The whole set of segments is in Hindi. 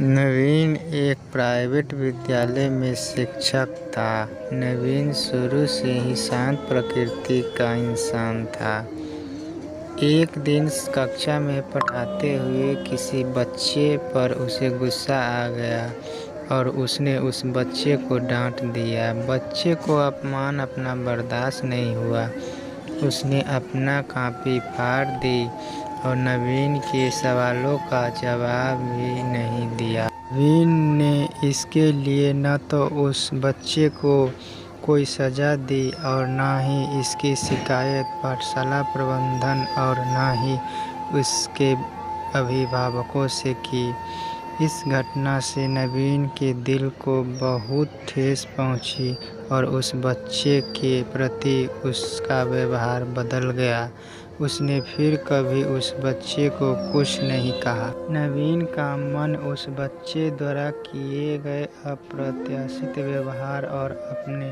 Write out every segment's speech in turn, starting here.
नवीन एक प्राइवेट विद्यालय में शिक्षक था। नवीन शुरू से ही शांत प्रकृति का इंसान था। एक दिन कक्षा में पढ़ाते हुए किसी बच्चे पर उसे गुस्सा आ गया और उसने उस बच्चे को डांट दिया। बच्चे को अपमान अपना बर्दाश्त नहीं हुआ। उसने अपना कॉपी फाड़ दी और नवीन के सवालों का जवाब भी नहीं दिया। नवीन ने इसके लिए न तो उस बच्चे को कोई सज़ा दी और न ही इसकी शिकायत पाठशाला प्रबंधन और न ही उसके अभिभावकों से की। इस घटना से नवीन के दिल को बहुत ठेस पहुंची और उस बच्चे के प्रति उसका व्यवहार बदल गया। उसने फिर कभी उस बच्चे को कुछ नहीं कहा। नवीन का मन उस बच्चे द्वारा किए गए अप्रत्याशित व्यवहार और अपने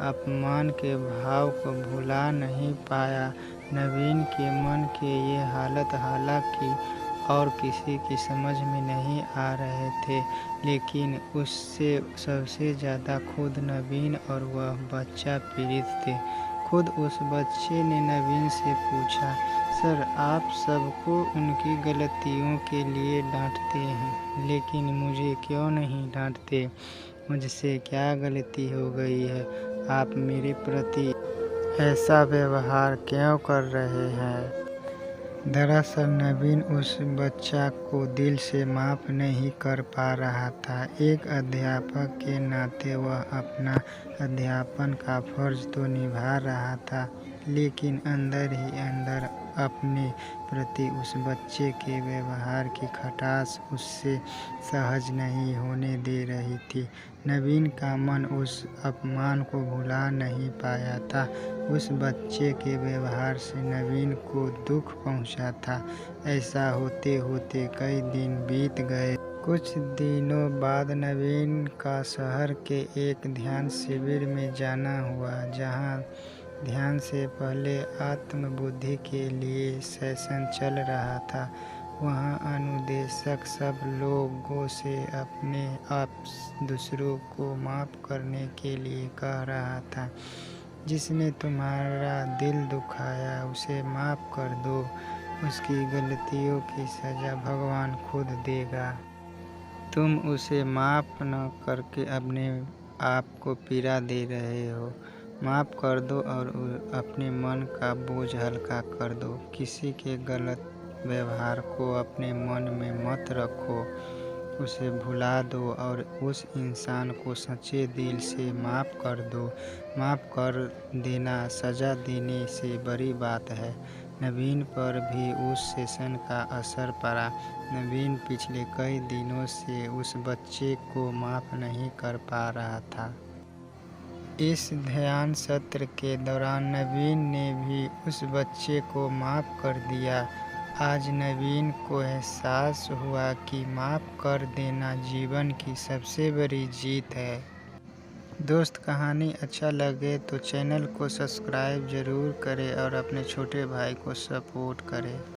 अपमान के भाव को भुला नहीं पाया। नवीन के मन के ये हालत हालांकि और किसी की समझ में नहीं आ रहे थे, लेकिन उससे सबसे ज़्यादा खुद नवीन और वह बच्चा पीड़ित थे। खुद उस बच्चे ने नवीन से पूछा, सर, आप सबको उनकी गलतियों के लिए डांटते हैं, लेकिन मुझे क्यों नहीं डांटते? मुझसे क्या गलती हो गई है? आप मेरे प्रति ऐसा व्यवहार क्यों कर रहे हैं? दरअसल नवीन उस बच्चा को दिल से माफ़ नहीं कर पा रहा था। एक अध्यापक के नाते वह अपना अध्यापन का फर्ज तो निभा रहा था, लेकिन अंदर ही अंदर अपने प्रति उस बच्चे के व्यवहार की खटास उससे सहज नहीं होने दे रही थी। नवीन का मन उस अपमान को भुला नहीं पाया था। उस बच्चे के व्यवहार से नवीन को दुख पहुंचा था। ऐसा होते होते कई दिन बीत गए। कुछ दिनों बाद नवीन का शहर के एक ध्यान शिविर में जाना हुआ, जहां ध्यान से पहले आत्मबुद्धि के लिए सेशन चल रहा था। वहां अनुदेशक सब लोगों से अपने आप दूसरों को माफ़ करने के लिए कह रहा था। जिसने तुम्हारा दिल दुखाया उसे माफ़ कर दो। उसकी गलतियों की सज़ा भगवान खुद देगा। तुम उसे माफ़ न करके अपने आप को पीड़ा दे रहे हो। माफ़ कर दो और अपने मन का बोझ हल्का कर दो। किसी के गलत व्यवहार को अपने मन में मत रखो। उसे भुला दो और उस इंसान को सच्चे दिल से माफ़ कर दो। माफ़ कर देना सज़ा देने से बड़ी बात है। नवीन पर भी उस सेशन का असर पड़ा। नवीन पिछले कई दिनों से उस बच्चे को माफ़ नहीं कर पा रहा था। इस ध्यान सत्र के दौरान नवीन ने भी उस बच्चे को माफ़ कर दिया। आज नवीन को एहसास हुआ कि माफ़ कर देना जीवन की सबसे बड़ी जीत है। दोस्त, कहानी अच्छा लगे तो चैनल को सब्सक्राइब ज़रूर करें और अपने छोटे भाई को सपोर्ट करें।